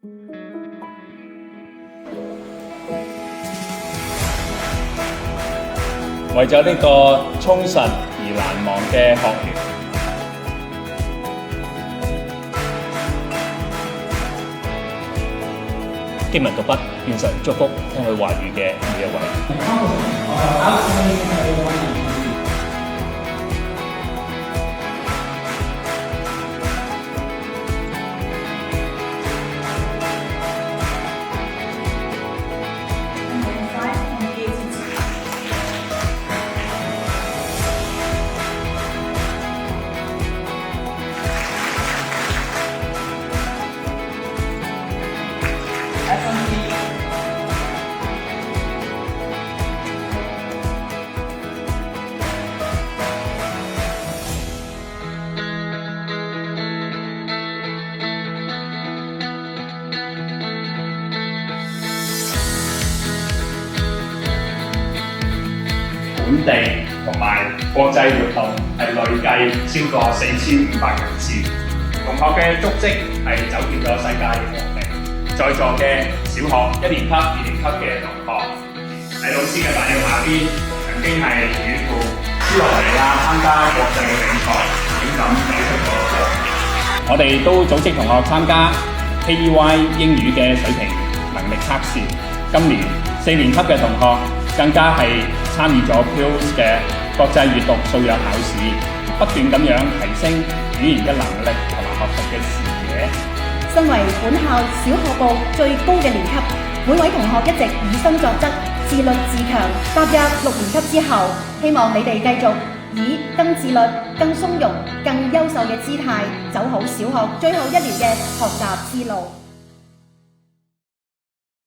為咗呢個充實而難忘嘅學園，經文讀筆獻上祝福，聽佢話語嘅每一位。本地同埋國際活動係累計超過4500人次，同學嘅足跡係走遍咗世界嘅各地。在座嘅小學1年級、2年級嘅同學喺老師嘅帶領下邊，曾經係遠赴斯洛文尼亞參加國際嘅比賽，勇敢走出國境。我哋都組織同學參加 KEY 英語嘅水平能力測試。今年4年級嘅同學更加係參與咗 PILS 嘅國際閱讀素養考試，不斷咁樣提升語言嘅能力同埋學習嘅視野。身為本校小學部最高嘅年級，每位同學一直以身作則，自律自強。踏入6年級之後，希望你哋繼續以更自律、更從容、更優秀嘅姿態，走好小學最後1年嘅學習之路。